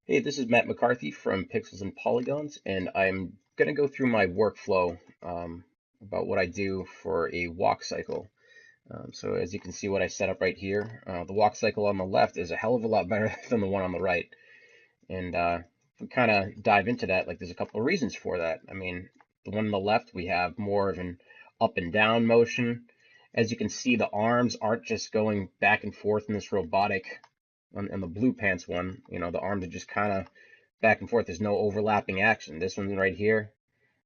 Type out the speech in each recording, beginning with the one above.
Hey, this is Matt McCarthy from Pixels and Polygons, and I'm going to go through my workflow about what I do for a walk cycle. So as you can see what I set up right here, the walk cycle on the left is a hell of a lot better than the one on the right. And if we kind of dive into that, like there's a couple of reasons for that. I mean, the one on the left, we have more of an up and down motion. As you can see, the arms aren't just going back and forth in this robotic. On the blue pants one, the arms are just kind of back and forth. There's no overlapping action. This one right here,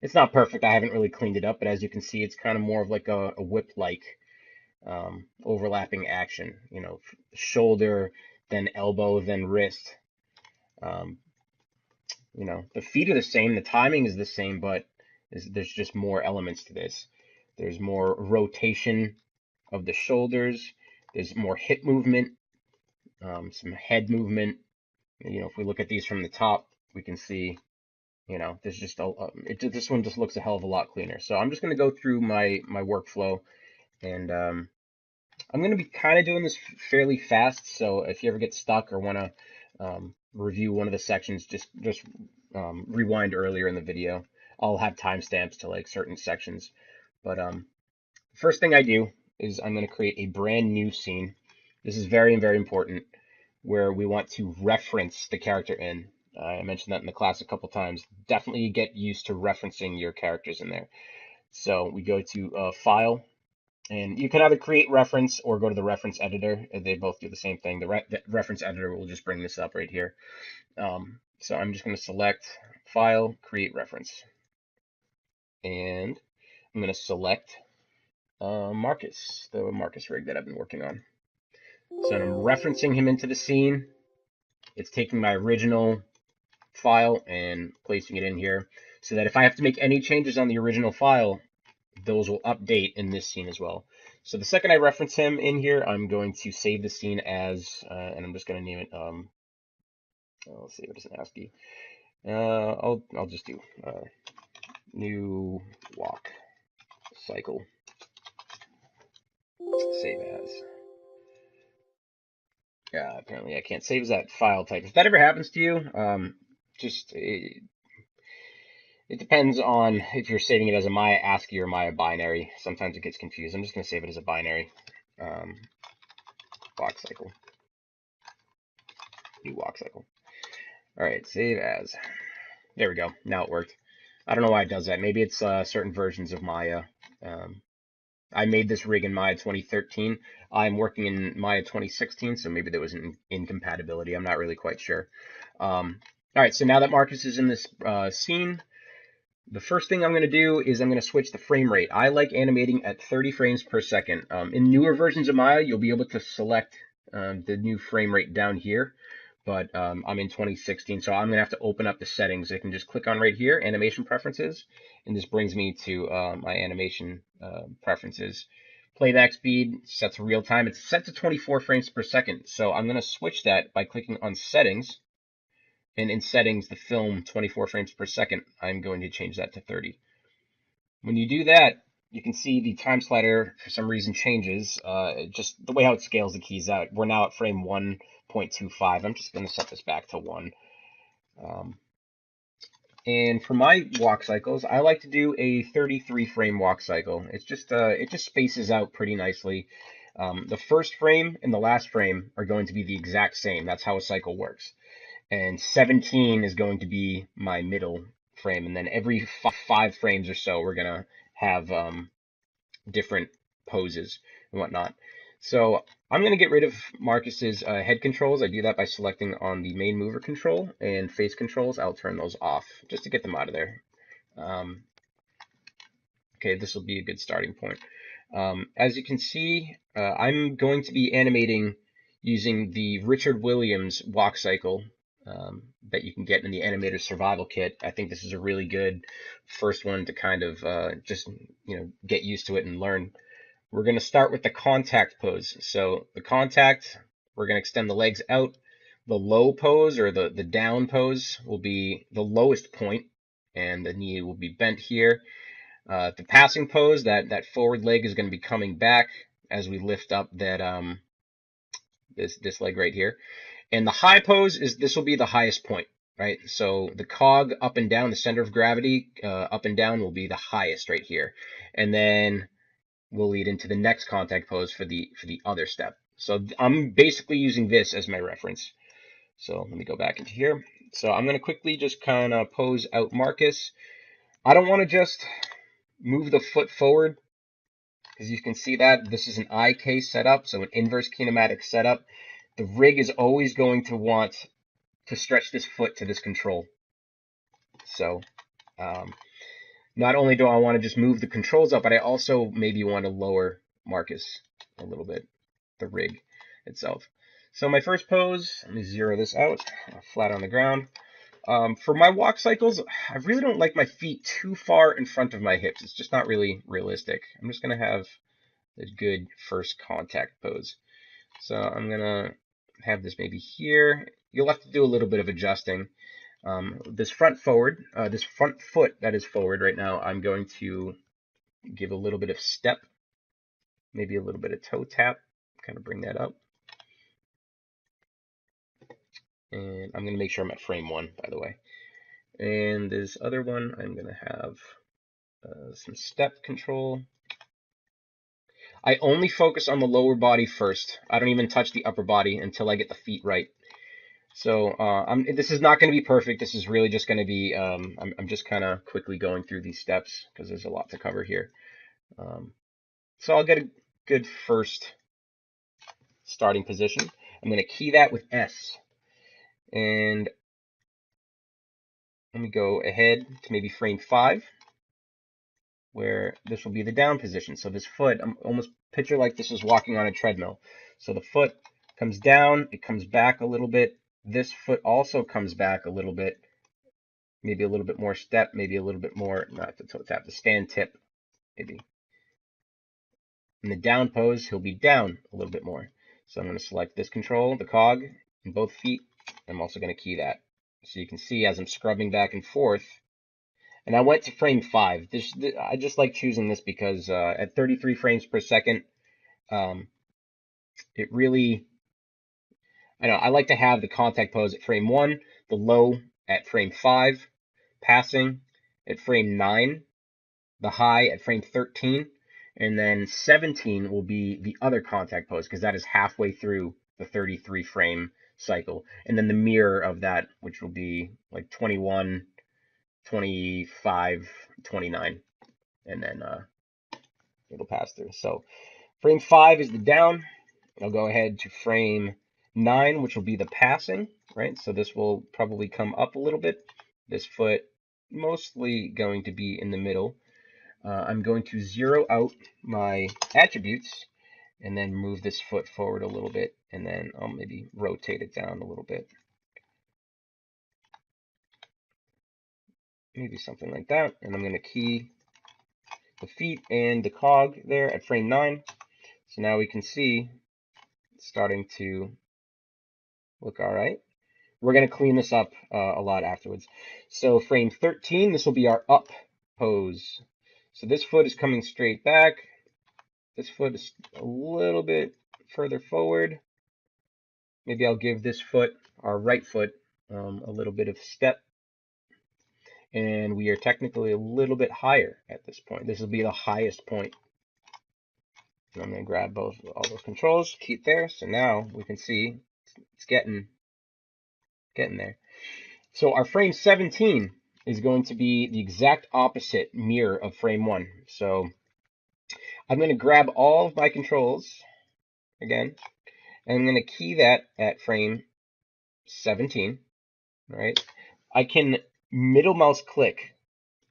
it's not perfect. I haven't really cleaned it up, but as you can see, it's kind of more of like a whip-like overlapping action. Shoulder, then elbow, then wrist. Um, the feet are the same, the timing is the same, but there's just more elements to this. There's more rotation of the shoulders. There's more hip movement, some head movement. If we look at these from the top, we can see, there's just this one just looks a hell of a lot cleaner. So I'm just going to go through my workflow, and I'm going to be kind of doing this fairly fast. So if you ever get stuck or want to review one of the sections, just rewind earlier in the video. I'll have timestamps to like certain sections. But first thing I do is I'm going to create a brand new scene. This is very, very important, where we want to reference the character in. I mentioned that in the class a couple times. Definitely get used to referencing your characters in there. So we go to File, and you can either create reference or go to the reference editor. They both do the same thing. The reference editor will just bring this up right here. So I'm just going to select File, Create Reference. And I'm going to select Marcus, the Marcus rig that I've been working on. So I'm referencing him into the scene. It's taking my original file and placing it in here so that if I have to make any changes on the original file, those will update in this scene as well. So the second I reference him in here, I'm going to save the scene as, and I'm just going to name it, let's see, what is an ASCII? I'll just do new walk cycle, save as. Apparently I can't save as that file type. If that ever happens to you, just it depends on if you're saving it as a Maya ASCII or Maya binary. Sometimes it gets confused. I'm just going to save it as a binary. Walk cycle. New walk cycle. All right, save as. There we go. Now it worked. I don't know why it does that. Maybe it's certain versions of Maya. I made this rig in Maya 2013. I'm working in Maya 2016, so maybe there was an incompatibility. I'm not really quite sure. All right, so now that Marcus is in this scene, the first thing I'm going to do is I'm going to switch the frame rate. I like animating at 30 frames per second. In newer versions of Maya, you'll be able to select the new frame rate down here, but I'm in 2016, so I'm going to have to open up the settings. I can just click on right here, Animation Preferences, and this brings me to my animation preferences. Playback speed set to real time. It's set to 24 frames per second, so I'm going to switch that by clicking on Settings. And in settings, the film 24 frames per second, I'm going to change that to 30. When you do that, you can see the time slider for some reason changes. Just the way how it scales the keys out. We're now at frame 1.25. I'm just going to set this back to 1. And for my walk cycles, I like to do a 33 frame walk cycle. It's just it just spaces out pretty nicely. The first frame and the last frame are going to be the exact same. That's how a cycle works. And 17 is going to be my middle frame, and then every 5 frames or so we're gonna have different poses and whatnot. So I'm gonna get rid of Marcus's head controls. I do that by selecting on the main mover control, and face controls I'll turn those off just to get them out of there. Okay, this will be a good starting point. As you can see, I'm going to be animating using the Richard Williams walk cycle that you can get in the Animator Survival Kit. I think this is a really good first one to kind of just get used to it and learn. We're going to start with the contact pose. So the contact, we're going to extend the legs out. The low pose, or the down pose, will be the lowest point, and the knee will be bent here. The passing pose, that forward leg is going to be coming back as we lift up that this leg right here. And the high pose is, this will be the highest point, right? So the cog up and down, the center of gravity up and down will be the highest right here. And then we'll lead into the next contact pose for the other step. So I'm basically using this as my reference. So let me go back into here. So I'm going to quickly just kind of pose out Marcus. I don't want to just move the foot forward, because you can see that this is an IK setup, so an inverse kinematic setup. The rig is always going to want to stretch this foot to this control. So not only do I want to just move the controls up, but I also maybe want to lower Marcus a little bit, the rig itself. So my first pose, let me zero this out, flat on the ground. For my walk cycles, I really don't like my feet too far in front of my hips. It's just not really realistic. I'm just going to have a good first contact pose. So I'm going to have this maybe here. You'll have to do a little bit of adjusting. This front foot that is forward right now, I'm going to give a little bit of step, maybe a little bit of toe tap, kind of bring that up. And I'm going to make sure I'm at frame 1, by the way. And this other one, I'm going to have some step control. I only focus on the lower body first. I don't even touch the upper body until I get the feet right. So this is not going to be perfect. This is really just going to be, I'm just kind of quickly going through these steps because there's a lot to cover here. So I'll get a good first starting position. I'm going to key that with S. And let me go ahead to maybe frame 5, where this will be the down position. So this foot, I'm almost picture like this is walking on a treadmill. So the foot comes down, it comes back a little bit. This foot also comes back a little bit. Maybe a little bit more step, maybe a little bit more, not the toe tap, the stand tip, maybe. In the down pose, he'll be down a little bit more. So I'm going to select this control, the cog, in both feet. I'm also going to key that. So you can see as I'm scrubbing back and forth, and I went to frame 5. I just like choosing this because at 33 frames per second, it really, I like to have the contact pose at frame 1, the low at frame 5, passing at frame 9, the high at frame 13, and then 17 will be the other contact pose because that is halfway through the 33 frame cycle. And then the mirror of that, which will be like 21, 25, 29, and then it'll pass through. So frame 5 is the down. I'll go ahead to frame 9, which will be the passing, right? So this will probably come up a little bit. This foot mostly going to be in the middle. I'm going to zero out my attributes and then move this foot forward a little bit, and then I'll maybe rotate it down a little bit. Maybe something like that. And I'm going to key the feet and the cog there at frame 9. So now we can see it's starting to look all right. We're going to clean this up a lot afterwards. So frame 13, this will be our up pose. So this foot is coming straight back. This foot is a little bit further forward. Maybe I'll give this foot, our right foot, a little bit of step. And we are technically a little bit higher at this point. This will be the highest point. And I'm going to grab all those controls, keep there. So now we can see it's getting there. So our frame 17 is going to be the exact opposite mirror of frame 1. So I'm going to grab all of my controls again, and I'm going to key that at frame 17. Right? I can middle mouse click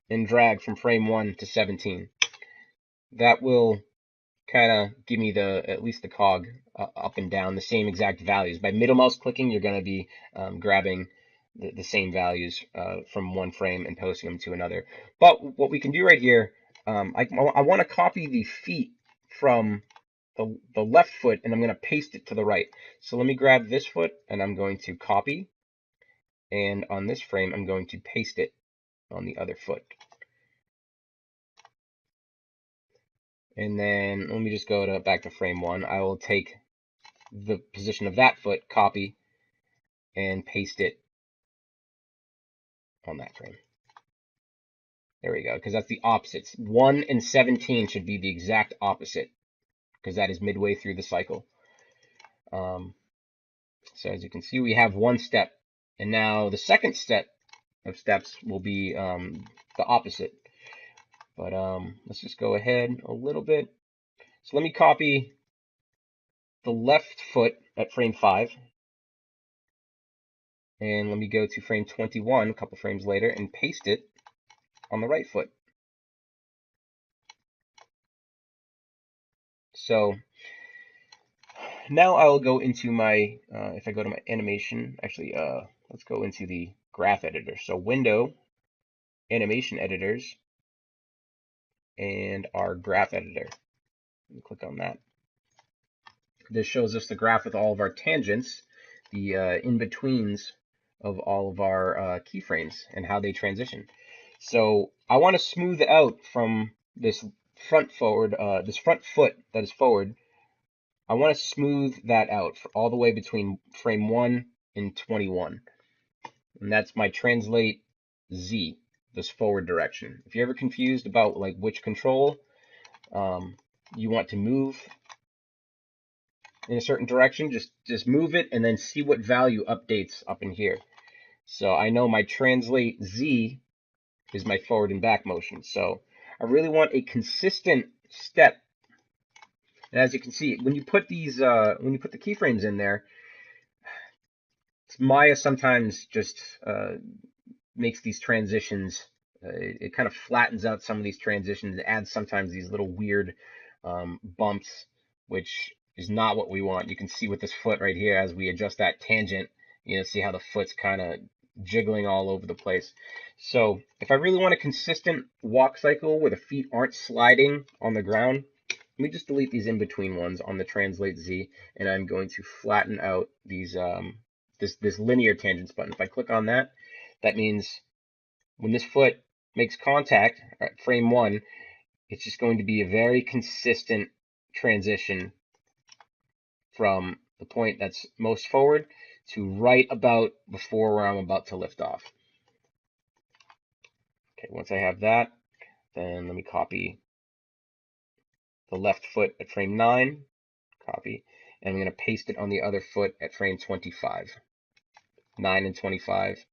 and drag from frame 1 to 17. That will kind of give me at least the cog up and down, the same exact values. By middle mouse clicking, you're going to be grabbing the same values from one frame and posting them to another. But what we can do right here, I want to copy the feet from the left foot, and I'm going to paste it to the right. So let me grab this foot, and I'm going to copy. And on this frame, I'm going to paste it on the other foot. And then let me just go back to frame 1. I will take the position of that foot, copy, and paste it on that frame. There we go, because that's the opposites. 1 and 17 should be the exact opposite, because that is midway through the cycle. So as you can see, we have one step, and now the second step of steps will be the opposite. But let's just go ahead a little bit. So let me copy the left foot at frame 5, and let me go to frame 21 a couple frames later and paste it on the right foot. So now I'll go into my, if I go to my animation, actually, let's go into the graph editor. So Window, Animation Editors, and our graph editor. Let me click on that. This shows us the graph with all of our tangents, the in-betweens of all of our keyframes and how they transition. So I want to smooth out from this front foot that is forward. I want to smooth that out for all the way between frame 1 and 21. And that's my TranslateZ, this forward direction. If you're ever confused about like which control you want to move in a certain direction, just move it and then see what value updates up in here. So I know my TranslateZ is my forward and back motion. So I really want a consistent step. And as you can see, when you put these, when you put the keyframes in there, Maya sometimes just makes these transitions. It kind of flattens out some of these transitions. It adds sometimes these little weird bumps, which is not what we want. You can see with this foot right here, as we adjust that tangent, you know, see how the foot's kind of jiggling all over the place. So if I really want a consistent walk cycle where the feet aren't sliding on the ground, let me just delete these in-between ones on the TranslateZ, and I'm going to flatten out these this linear tangents button. If I click on that, that means when this foot makes contact at frame 1, it's just going to be a very consistent transition from the point that's most forward to right about before where I'm about to lift off. Okay, once I have that, then let me copy the left foot at frame 9, copy, and I'm going to paste it on the other foot at frame 25. 9 and 25.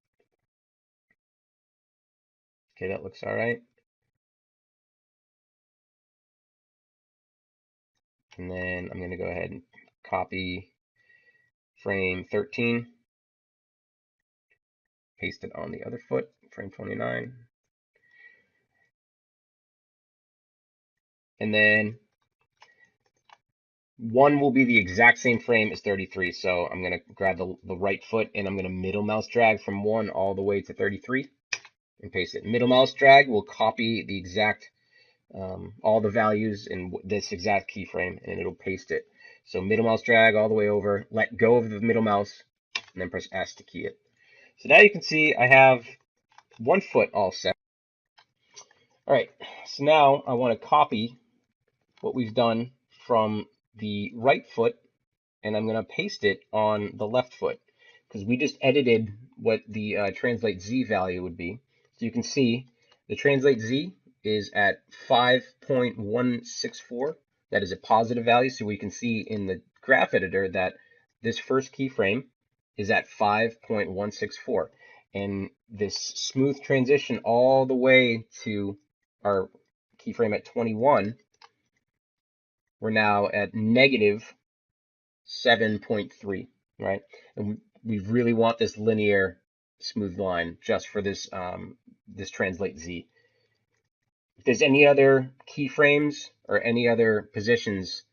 Okay, that looks all right. And then I'm going to go ahead and copy frame 13, paste it on the other foot, frame 29. And then 1 will be the exact same frame as 33. So I'm going to grab the right foot and I'm going to middle mouse drag from 1 all the way to 33 and paste it. Middle mouse drag will copy the exact, all the values in this exact keyframe, and it'll paste it. So middle mouse drag all the way over, let go of the middle mouse, and then press S to key it. So now you can see I have one foot all set. All right, so now I want to copy what we've done from the right foot, and I'm going to paste it on the left foot because we just edited what the TranslateZ value would be. So you can see the TranslateZ is at 5.164. That is a positive value. So we can see in the graph editor that this first keyframe is at 5.164. And this smooth transition all the way to our keyframe at 21, we're now at negative 7.3, right? And we really want this linear smooth line just for this this TranslateZ. If there's any other keyframes or any other positions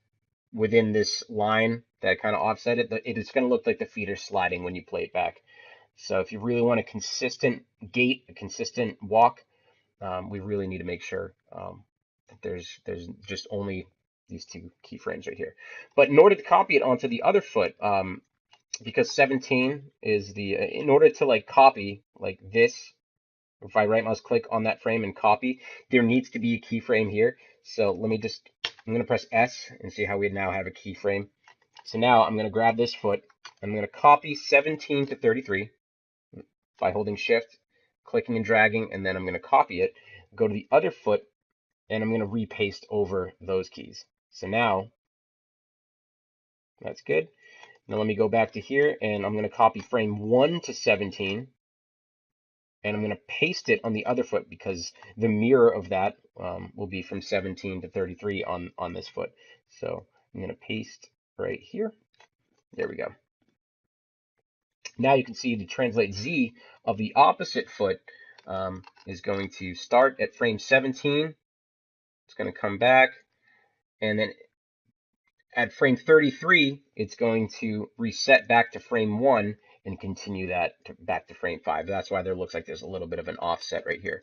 within this line that kind of offset it, it is going to look like the feet are sliding when you play it back. So if you really want a consistent gait, a consistent walk, we really need to make sure that there's just only these two keyframes right here. But in order to copy it onto the other foot, because 17 is the, in order to like copy like this, if I right mouse click on that frame and copy, there needs to be a keyframe here. So let me I'm going to press S and see how we now have a keyframe. So now I'm going to grab this foot I'm going to copy 17 to 33 by holding shift, clicking and dragging, and then I'm going to copy it, go to the other foot, and I'm going to repaste over those keys. So now that's good. Now let me go back to here, and I'm going to copy frame 1 to 17, and I'm going to paste it on the other foot because the mirror of that will be from 17 to 33 on this foot. So I'm going to paste right here. There we go. Now you can see the TranslateZ of the opposite foot is going to start at frame 17. It's going to come back, and then at frame 33, it's going to reset back to frame 1 and continue that back to frame 5. That's why there looks like there's a little bit of an offset right here.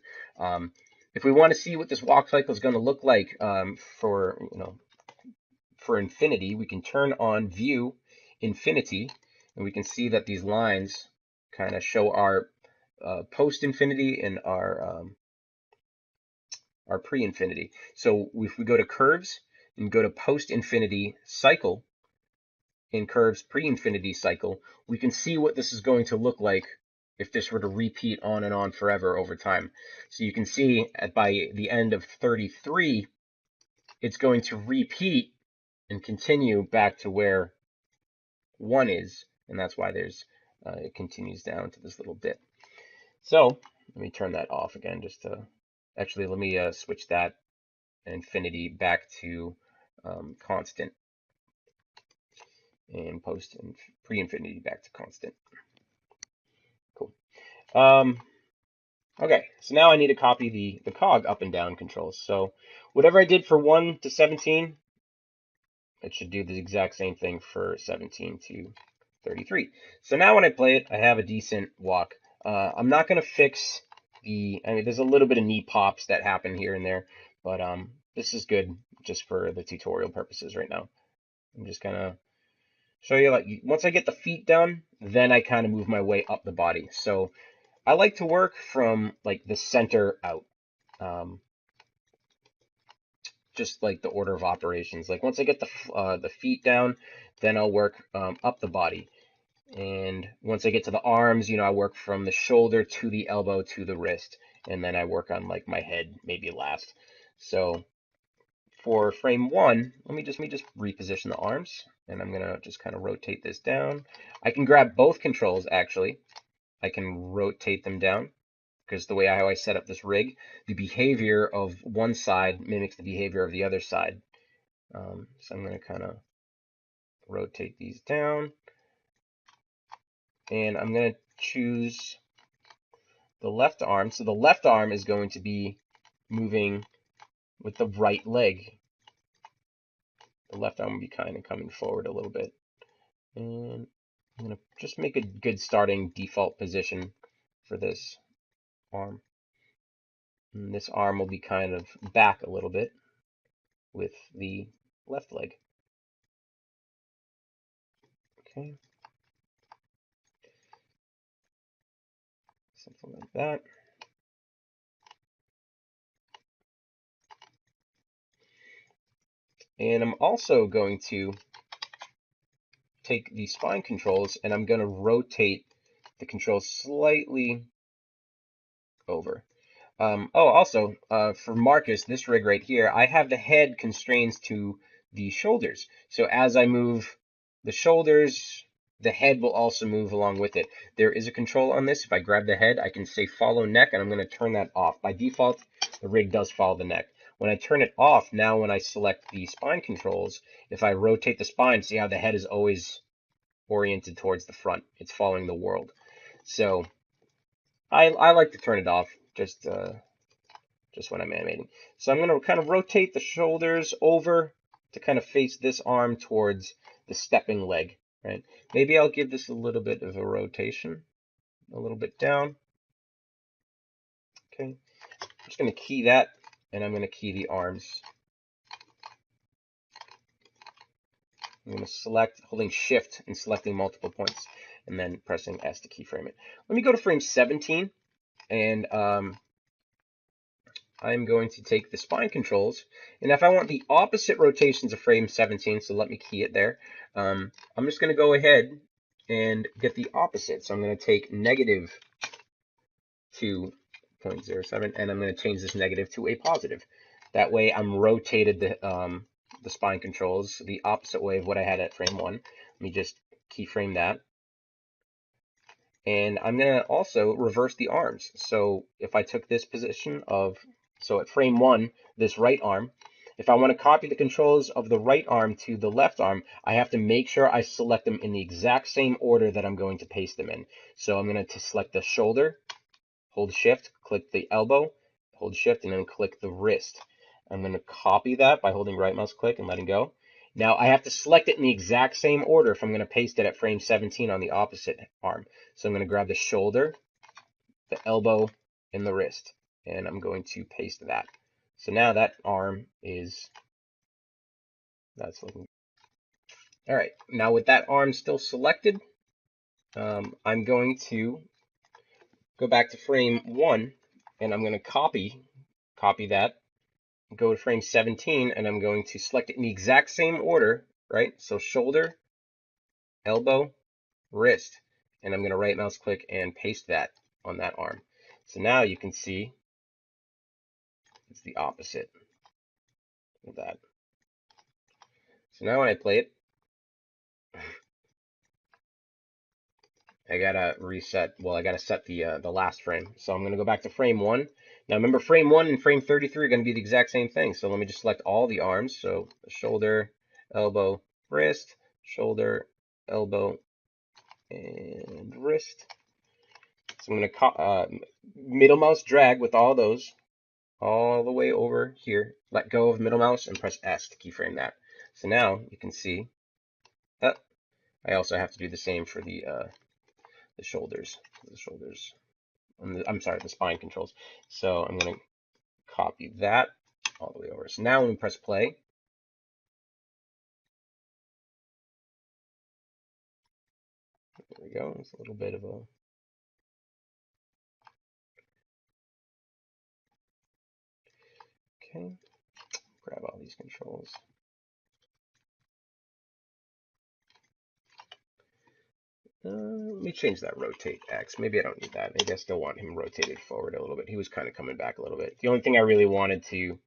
If we want to see what this walk cycle is going to look like for infinity, we can turn on View Infinity, and we can see that these lines kind of show our post-infinity and our pre-infinity. So if we go to curves and go to post-infinity cycle and curves pre-infinity cycle, we can see what this is going to look like if this were to repeat on and on forever over time. So you can see by the end of 33, it's going to repeat and continue back to where 1 is, and that's why there's it continues down to this little dip. So let me turn that off again, just to actually let me switch that infinity back to constant, and post and pre-infinity back to constant. Cool. Okay, so now I need to copy the cog up and down controls. So whatever I did for 1 to 17, it should do the exact same thing for 17 to 33. So now when I play it, I have a decent walk. I'm not going to fix there's a little bit of knee pops that happen here and there, but this is good just for the tutorial purposes right now. I'm just going to show you, like, once I get the feet done, then I kind of move my way up the body. So I like to work from like the center out. Just like the order of operations. Like once I get the feet down, then I'll work up the body. And once I get to the arms, I work from the shoulder to the elbow to the wrist, and then I work on like my head maybe last. So for frame 1, let me just reposition the arms, and I'm gonna just kind of rotate this down. I can grab both controls actually. I can rotate them down, because the way how I set up this rig, the behavior of one side mimics the behavior of the other side. So I'm going to kind of rotate these down, and I'm going to choose the left arm. So the left arm is going to be moving with the right leg. The left arm will be kind of coming forward a little bit. And I'm going to just make a good starting default position for this arm. And this arm will be kind of back a little bit with the left leg. Okay. Something like that. And I'm also going to take the spine controls, and I'm going to rotate the controls slightly over. Also, for Marcus, this rig right here, I have the head constraints to the shoulders. So as I move the shoulders, the head will also move along with it. There is a control on this. If I grab the head, I can say follow neck, and I'm going to turn that off. By default, the rig does follow the neck. When I turn it off, now when I select the spine controls, if I rotate the spine, see how the head is always oriented towards the front. It's following the world. So I like to turn it off just when I'm animating. So I'm going to kind of rotate the shoulders over to kind of face this arm towards the stepping leg, right? Maybe I'll give this a little bit of a rotation, a little bit down. Okay, I'm just going to key that, and I'm going to key the arms. I'm going to select, holding shift and selecting multiple points, and then pressing S to keyframe it. Let me go to frame 17, and I'm going to take the spine controls, and if I want the opposite rotations of frame 17, so let me key it there, I'm just going to go ahead and get the opposite. So I'm going to take negative 2.07, and I'm going to change this negative to a positive. That way I'm rotated the spine controls the opposite way of what I had at frame 1. Let me just keyframe that. And I'm going to also reverse the arms. So if I took this position so at frame 1, this right arm, if I want to copy the controls of the right arm to the left arm, I have to make sure I select them in the exact same order that I'm going to paste them in. So I'm going to select the shoulder, hold shift, click the elbow, hold shift, and then click the wrist. I'm going to copy that by holding right mouse click and letting go. Now I have to select it in the exact same order if I'm going to paste it at frame 17 on the opposite arm. So I'm going to grab the shoulder, the elbow, and the wrist, and I'm going to paste that. So now that arm that's looking. All right, now with that arm still selected, I'm going to go back to frame 1, and I'm going to copy that, go to frame 17, and I'm going to select it in the exact same order, right? So shoulder, elbow, wrist, and I'm going to right mouse click and paste that on that arm. So now you can see it's the opposite of that. So now when I play it, I gotta reset. Well, I gotta set the last frame. So I'm gonna go back to frame 1. Now remember, frame 1 and frame 33 are gonna be the exact same thing. So let me just select all the arms. So shoulder, elbow, wrist, shoulder, elbow, and wrist. So I'm gonna middle mouse drag with all those all the way over here. Let go of middle mouse and press S to keyframe that. So now you can see that I also have to do the same for the shoulders. I'm sorry, the spine controls. So I'm going to copy that all the way over. So now when we press play, there we go. It's a little bit of a okay. Grab all these controls. Let me change that rotate X. Maybe I don't need that. Maybe I still want him rotated forward a little bit. He was kind of coming back a little bit. The only thing I really wanted to,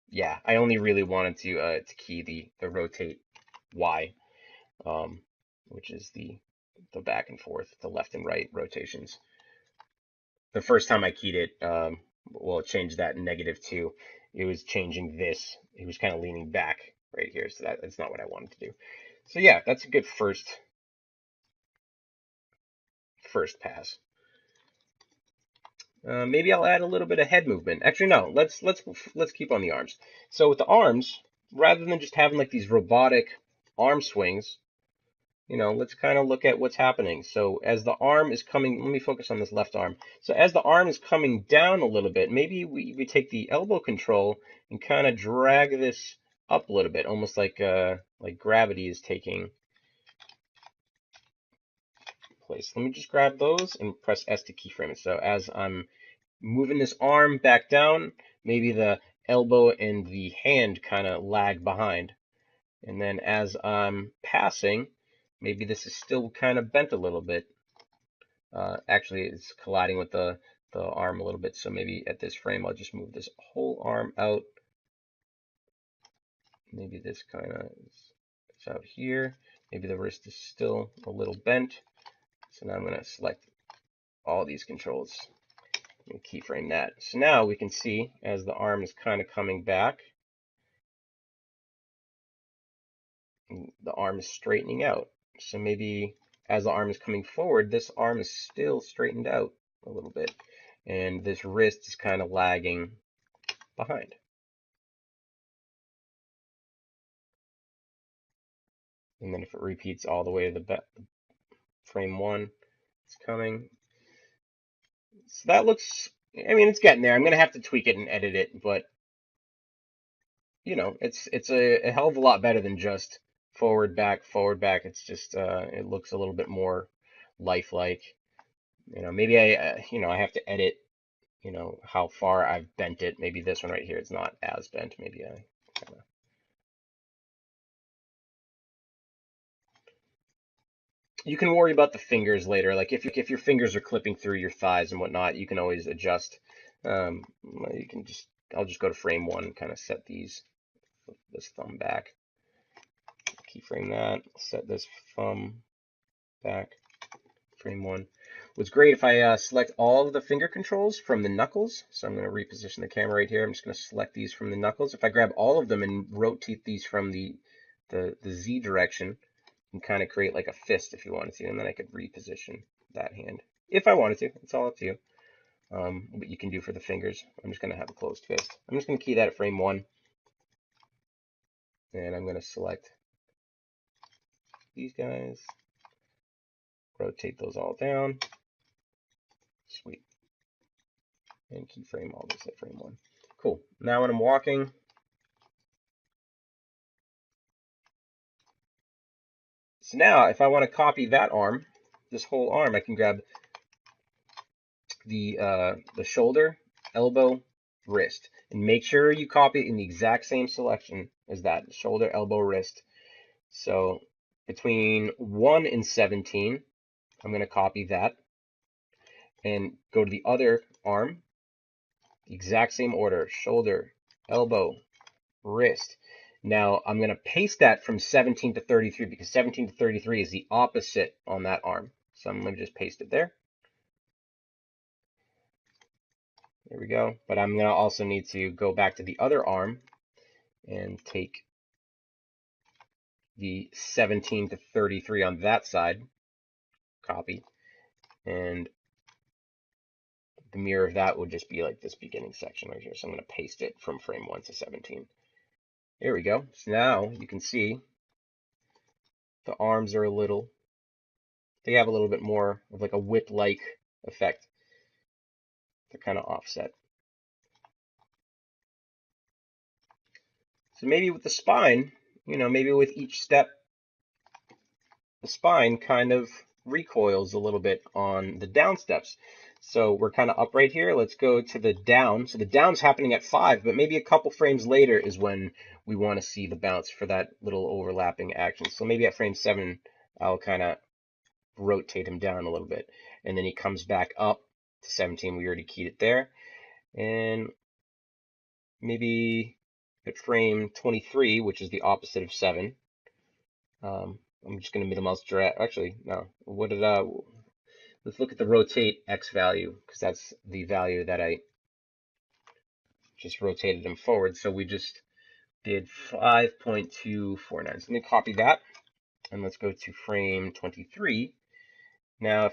yeah, I only really wanted to key the rotate Y, which is the back and forth, the left and right rotations. The first time I keyed it, well, it changed that -2. It was changing this. It was kind of leaning back right here, so that's not what I wanted to do. So yeah, that's a good first pass. Maybe I'll add a little bit of head movement. Actually, no. Let's keep on the arms. So with the arms, rather than just having like these robotic arm swings, let's kind of look at what's happening. So as the arm is coming, let me focus on this left arm. So as the arm is coming down a little bit, maybe we take the elbow control and kind of drag this up a little bit, almost like gravity is taking place. Let me just grab those and press S to keyframe it. So as I'm moving this arm back down, maybe the elbow and the hand kind of lag behind. And then as I'm passing, maybe this is still kind of bent a little bit. Actually, it's colliding with the arm a little bit. So maybe at this frame, I'll just move this whole arm out. Maybe this kind of is out here. Maybe the wrist is still a little bent. So now I'm going to select all these controls and keyframe that. So now we can see as the arm is kind of coming back, the arm is straightening out. So maybe as the arm is coming forward, this arm is still straightened out a little bit. And this wrist is kind of lagging behind. And then if it repeats all the way to the frame 1, it's coming. So that looks, I mean, it's getting there. I'm going to have to tweak it and edit it, but it's a hell of a lot better than just forward, back, forward, back. It's just, it looks a little bit more lifelike. Maybe I have to edit, how far I've bent it. Maybe this one right here is not as bent. Maybe I kind of. You can worry about the fingers later. Like if your fingers are clipping through your thighs and whatnot, you can always adjust. You can just, I'll just go to frame 1 and kind of set this thumb back. Keyframe that, set this thumb back, frame 1. What's great if I select all of the finger controls from the knuckles, so I'm going to reposition the camera right here. I'm just going to select these from the knuckles. If I grab all of them and rotate these from the Z direction, you can kind of create like a fist if you wanted to, and then I could reposition that hand if I wanted to. It's all up to you. What you can do for the fingers. I'm just going to have a closed fist. I'm just going to key that at frame 1, and I'm going to select these guys, rotate those all down. Sweet. And keyframe all this at frame 1. Cool. Now when I'm walking, so now if I want to copy that arm, this whole arm, I can grab the shoulder, elbow, wrist, and make sure you copy it in the exact same selection as that, shoulder, elbow, wrist. So between 1 and 17, I'm going to copy that and go to the other arm, the exact same order, shoulder, elbow, wrist. Now I'm going to paste that from 17 to 33 because 17 to 33 is the opposite on that arm. So I'm going to just paste it there. There we go. But I'm going to also need to go back to the other arm and take the 17 to 33 on that side, copy, and the mirror of that would just be like this beginning section right here. So I'm going to paste it from frame 1 to 17. There we go. So now you can see the arms are they have a little bit more of like a whip-like effect. They're kind of offset. So maybe with the spine, maybe with each step, the spine kind of recoils a little bit on the down steps. So we're kind of up right here. Let's go to the down. So the down's happening at 5, but maybe a couple frames later is when we want to see the bounce for that little overlapping action. So maybe at frame 7, I'll kind of rotate him down a little bit. And then he comes back up to 17. We already keyed it there. And maybe at frame 23, which is the opposite of 7, I'm just going to middle mouse drag. Actually, no. Let's look at the rotate X value, because that's the value that I just rotated him forward. So we just did 5.249. So let me copy that, and let's go to frame 23. Now,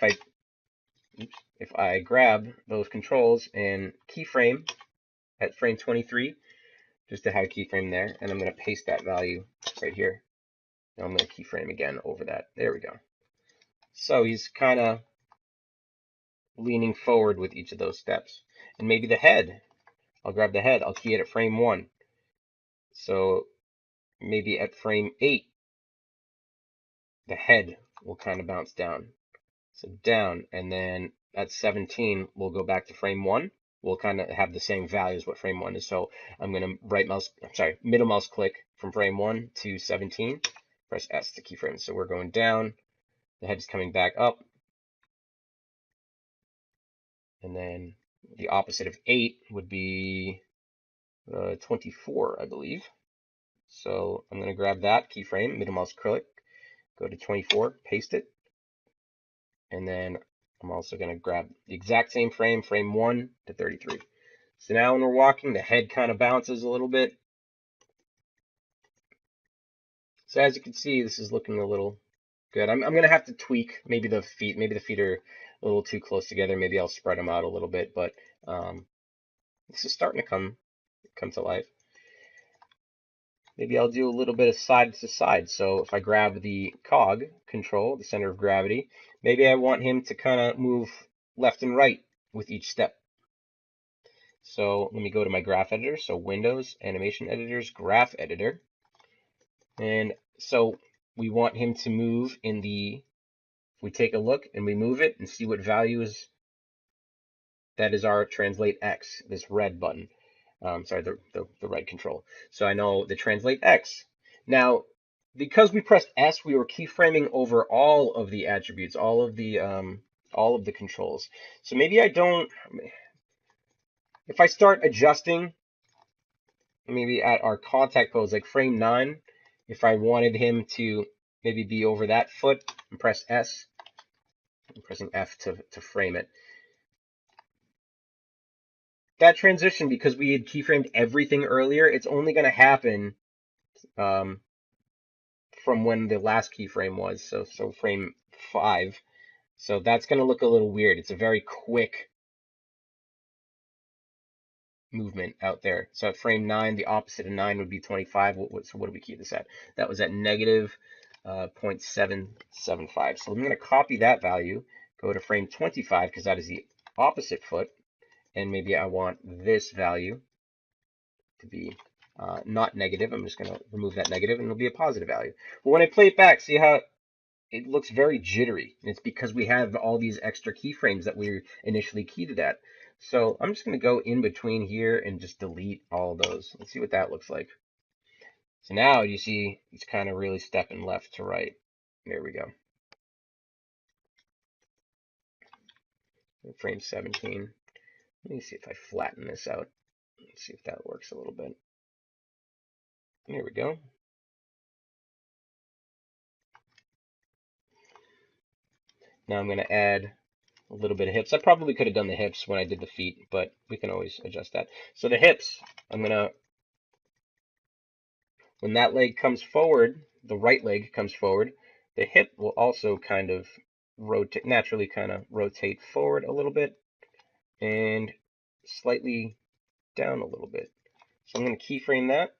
if I grab those controls and keyframe at frame 23, just to have a keyframe there, and I'm going to paste that value right here. Now I'm going to keyframe again over that. There we go. So he's kind of leaning forward with each of those steps. And maybe the head. I'll grab the head. I'll key it at frame 1. So maybe at frame 8, the head will kind of bounce down. So down, and then at 17, we'll go back to frame 1. We'll kind of have the same value as what frame 1 is. So I'm going to middle mouse click from frame 1 to 17. Press S to keyframe. So we're going down. The head's coming back up. And then the opposite of 8 would be 24, I believe. So I'm going to grab that keyframe, middle mouse click, go to 24, paste it. And then I'm also going to grab the exact same frame, frame 1 to 33. So now when we're walking, the head kind of bounces a little bit. So as you can see, this is looking a little good. I'm going to have to tweak maybe the feet. Maybe the feet are a little too close together. Maybe I'll spread them out a little bit. But this is starting to come to life. Maybe I'll do a little bit of side to side. So if I grab the cog control, the center of gravity, maybe I want him to kind of move left and right with each step. So let me go to my graph editor. So Windows, Animation Editors, Graph Editor. And so we want him to move in if we take a look and we move it and see what value that is our Translate X, this red button. Sorry, the red control. So I know the Translate X. Now, because we pressed S, we were keyframing over all of the attributes, all of the controls. So maybe I don't. If I start adjusting, maybe at our contact pose, like frame 9, if I wanted him to maybe be over that foot and press S, I'm pressing F to frame it. That transition, because we had keyframed everything earlier, it's only going to happen from when the last keyframe was, so frame 5. So that's going to look a little weird. It's a very quick movement out there. So at frame 9, the opposite of 9 would be 25. So what did we key this at? That was at negative 0.775. So I'm going to copy that value, go to frame 25, because that is the opposite foot, and maybe I want this value to be not negative. I'm just going to remove that negative, and it'll be a positive value. But when I play it back, see how it looks very jittery? And it's because we have all these extra keyframes that we initially keyed it at. So I'm just going to go in between here and just delete all of those. Let's see what that looks like. So now you see it's kind of really stepping left to right. There we go. Frame 17. Let me see if I flatten this out. Let's see if that works a little bit. There we go. Now I'm going to add a little bit of hips. I probably could have done the hips when I did the feet, but we can always adjust that. So the hips, I'm going to, when that leg comes forward, the right leg comes forward, the hip will also kind of rotate, naturally kind of rotate forward a little bit and slightly down a little bit. So I'm going to keyframe that.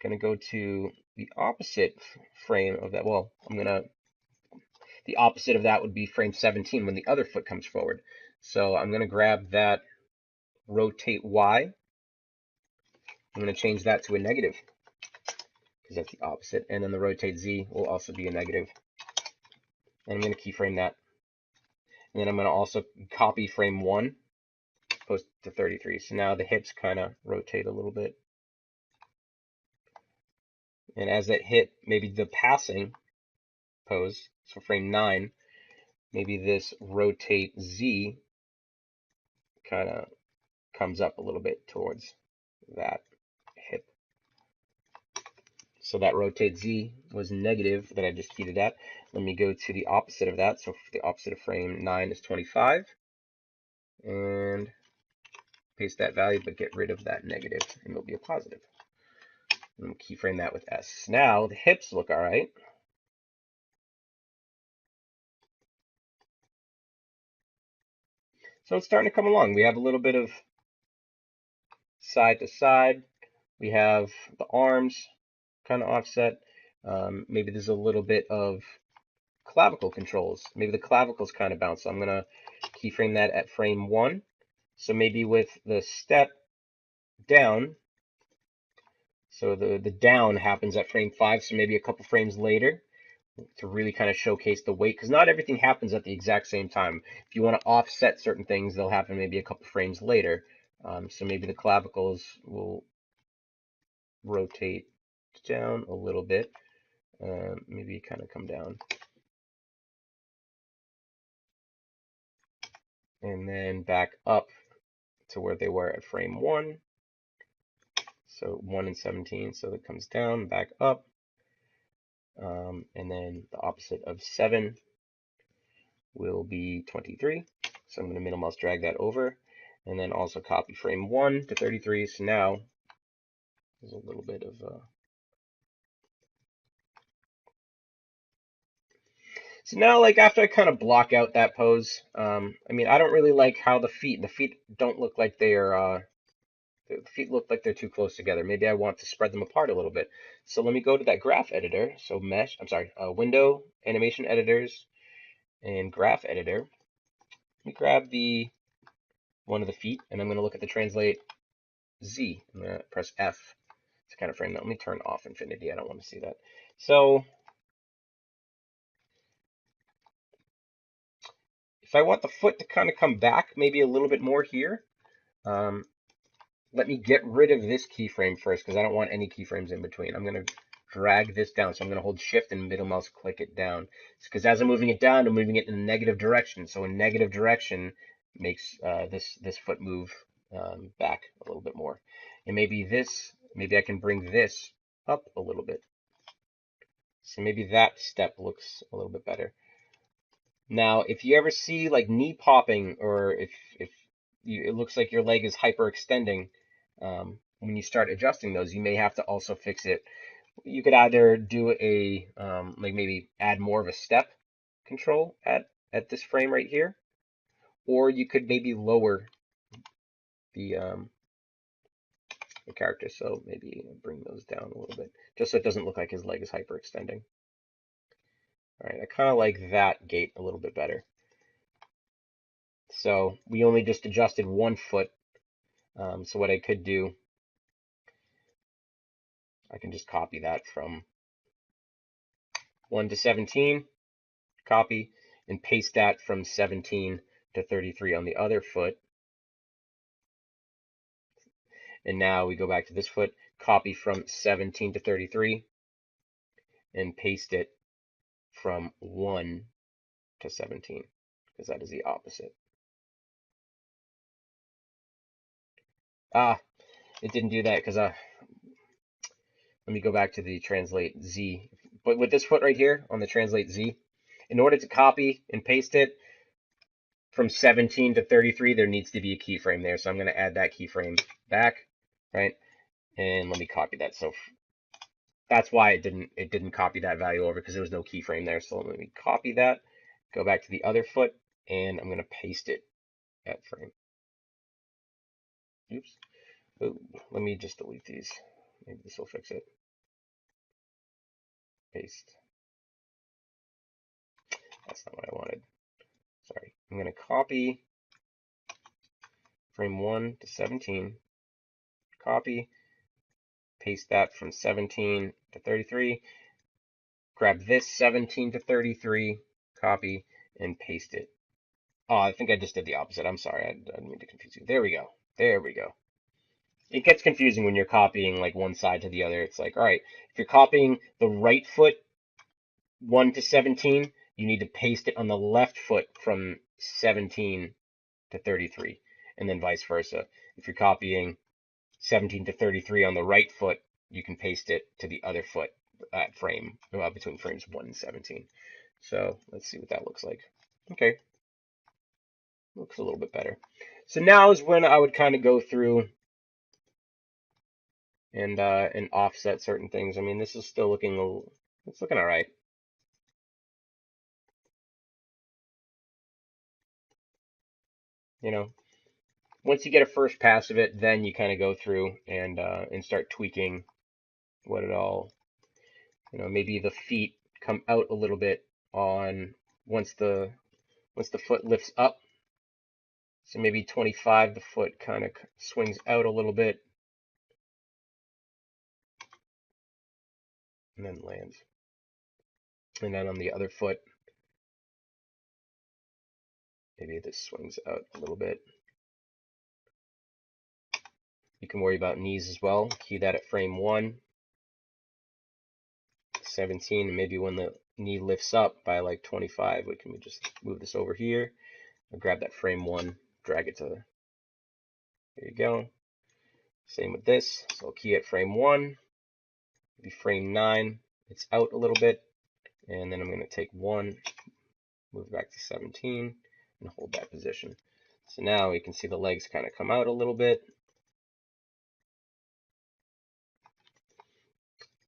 Going to go to the opposite frame of that. Well, the opposite of that would be frame 17 when the other foot comes forward. So I'm going to grab that rotate Y. I'm going to change that to a negative because that's the opposite. And then the rotate Z will also be a negative. And I'm going to keyframe that. And then I'm going to also copy frame 1, post to 33. So now the hips kind of rotate a little bit. And as that hit, maybe the passing pose, so frame 9, maybe this rotate Z kind of comes up a little bit towards that hip. So that rotate Z was negative that I just keyed it at. Let me go to the opposite of that. So the opposite of frame 9 is 25. And paste that value, but get rid of that negative, and it'll be a positive. And keyframe that with S. Now the hips look all right. So it's starting to come along. We have a little bit of side to side. We have the arms kind of offset. Maybe there's a little bit of clavicle controls. Maybe the clavicles kind of bounce. So I'm going to keyframe that at frame 1. So maybe with the step down, so the down happens at frame 5, so maybe a couple frames later to really kind of showcase the weight, because not everything happens at the exact same time. If you want to offset certain things, they'll happen maybe a couple frames later. So maybe the clavicles will rotate down a little bit, maybe kind of come down. And then back up to where they were at frame 1. So 1 and 17, so it comes down, back up. And then the opposite of 7 will be 23. So I'm going to middle mouse drag that over. And then also copy frame 1 to 33. So now there's a little bit of So now, like, after I kind of block out that pose, I mean, I don't really like how the feet don't look like they are, the feet look like they're too close together. Maybe I want to spread them apart a little bit. So let me go to that graph editor. So window, animation editors, and graph editor. Let me grab one of the feet, and I'm going to look at the translate Z. I'm going to press F to kind of frame that. Let me turn off infinity. I don't want to see that. So if I want the foot to kind of come back maybe a little bit more here, let me get rid of this keyframe first because I don't want any keyframes in between. I'm going to drag this down. So I'm going to hold shift and middle mouse click it down. Because as I'm moving it down, I'm moving it in a negative direction. So a negative direction makes this foot move back a little bit more. And maybe I can bring this up a little bit. So maybe that step looks a little bit better. Now, if you ever see like knee popping, or if it looks like your leg is hyperextending, when you start adjusting those, you may have to also fix it. You could either do a like maybe add more of a step control at this frame right here, or you could maybe lower the character. So maybe bring those down a little bit, just so it doesn't look like his leg is hyperextending. All right, I kind of like that gait a little bit better. So we only just adjusted one foot. So what I could do, I can just copy that from 1 to 17, copy, and paste that from 17 to 33 on the other foot. And now we go back to this foot, copy from 17 to 33, and paste it from 1 to 17, because that is the opposite. Ah, it didn't do that because let me go back to the TranslateZ. But with this foot right here on the TranslateZ, in order to copy and paste it from 17 to 33, there needs to be a keyframe there. So I'm going to add that keyframe back, right? And let me copy that. So that's why it didn't copy that value over, because there was no keyframe there. So let me copy that, go back to the other foot, and I'm going to paste it at frame. Oops. Ooh, let me just delete these. Maybe this will fix it. Paste. That's not what I wanted. Sorry. I'm going to copy frame 1 to 17. Copy. Paste that from 17 to 33. Grab this 17 to 33. Copy and paste it. Oh, I think I just did the opposite. I'm sorry. I didn't mean to confuse you. There we go. There we go. It gets confusing when you're copying like one side to the other. It's like, all right, if you're copying the right foot 1 to 17, you need to paste it on the left foot from 17 to 33, and then vice versa. If you're copying 17 to 33 on the right foot, you can paste it to the other foot at frame, between frames 1 and 17. So let's see what that looks like. Okay, looks a little bit better. So now is when I would kind of go through and offset certain things. I mean, this is still looking it's looking all right. You know, once you get a first pass of it, then you kind of go through and start tweaking what it all, maybe the feet come out a little bit on once the foot lifts up. So maybe 25, the foot kind of swings out a little bit and then lands. And then on the other foot, maybe this swings out a little bit. You can worry about knees as well. Key that at frame 1, 17, and maybe when the knee lifts up by like 25, we just move this over here. I'll grab that frame 1, drag it to, there you go. Same with this. So I'll key at frame 1, maybe frame 9, it's out a little bit, and then I'm going to take 1, move back to 17, and hold that position. So now you can see the legs kind of come out a little bit.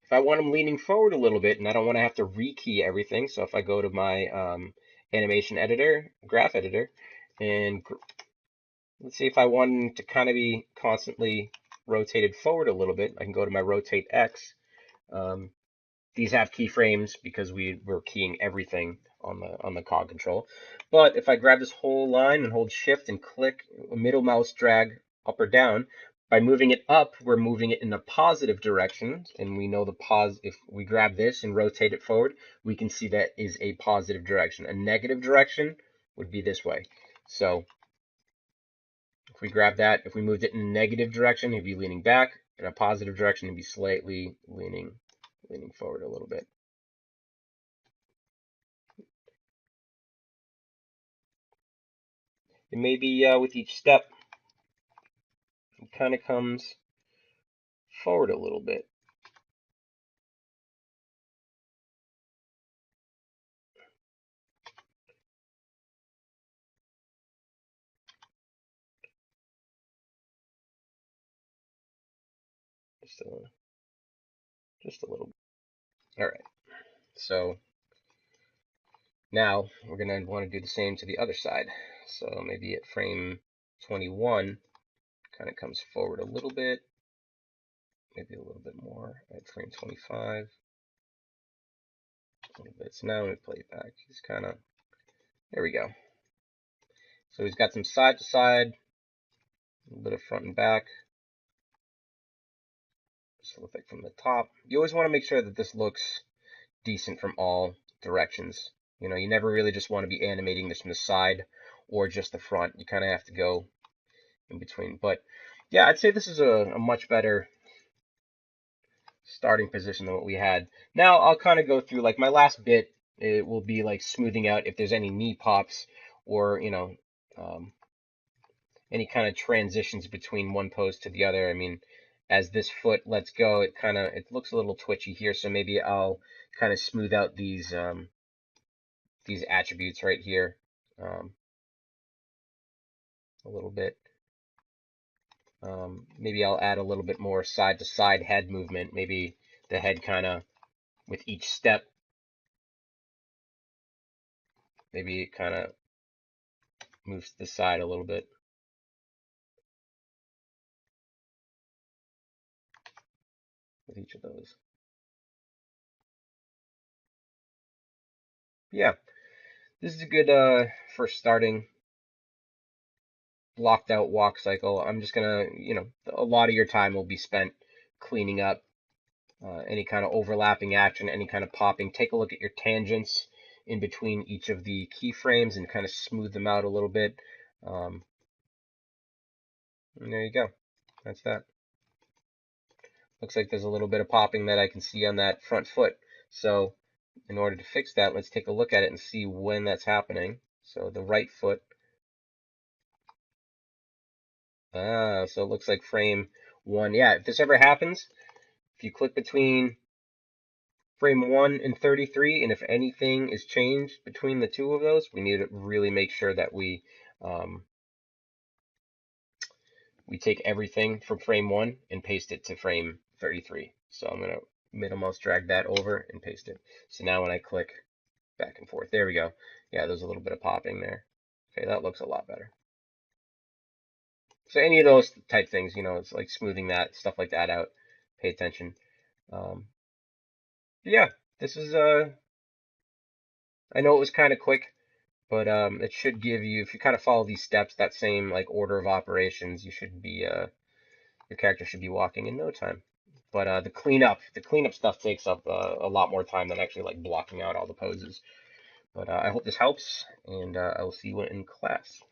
If I want them leaning forward a little bit and I don't want to have to rekey everything, so if I go to my animation editor, graph editor, and let's see if I want to kind of be constantly rotated forward a little bit, I can go to my rotate X. These have keyframes because we're keying everything on the cog control. But if I grab this whole line and hold shift and click, middle mouse drag up or down, by moving it up, we're moving it in a positive direction, and we know if we grab this and rotate it forward, we can see that is a positive direction. A negative direction would be this way. So If we grab that, if we moved it in a negative direction, it'd be leaning back. In a positive direction, it'd be slightly leaning forward a little bit. And maybe with each step, it kind of comes forward a little bit. Just a little bit. All right. So now we're going to want to do the same to the other side. So maybe at frame 21, kind of comes forward a little bit, maybe a little bit more at frame 25. A little bit. So now let me play it back. He's kind of, there we go. So he's got some side to side, a little bit of front and back. Just look like from the top. You always want to make sure that this looks decent from all directions. You know, you never really just want to be animating this from the side or just the front. You kind of have to go in between. But yeah, I'd say this is a much better starting position than what we had. Now I'll kind of go through like my last bit. It will be like smoothing out if there's any knee pops or, you know, any kind of transitions between one pose to the other. I mean, as this foot lets go, it looks a little twitchy here. So maybe I'll kind of smooth out these attributes right here a little bit. Maybe I'll add a little bit more side to side head movement. Maybe the head kind of with each step, maybe it kind of moves to the side a little bit. With each of those. Yeah, this is a good for starting blocked out walk cycle. I'm just gonna, you know, a lot of your time will be spent cleaning up any kind of overlapping action, any kind of popping. Take a look at your tangents in between each of the keyframes and kind of smooth them out a little bit. And there you go. That's that. Looks like there's a little bit of popping that I can see on that front foot. So in order to fix that, let's take a look at it and see when that's happening. So the right foot. So it looks like frame 1. Yeah, if this ever happens, if you click between frame 1 and 33, and if anything is changed between the two of those, we need to really make sure that we take everything from frame 1 and paste it to frame 33. So I'm going to middle mouse drag that over and paste it. So now when I click back and forth, there we go. Yeah, there's a little bit of popping there. Okay, that looks a lot better. So any of those type things, you know, it's like smoothing that, stuff like that out. Pay attention. Yeah, this is, I know it was kind of quick, but it should give you, if you kind of follow these steps, that same like order of operations, you should be, your character should be walking in no time. But the cleanup stuff takes up a lot more time than actually like blocking out all the poses. But I hope this helps, and I will see you in class.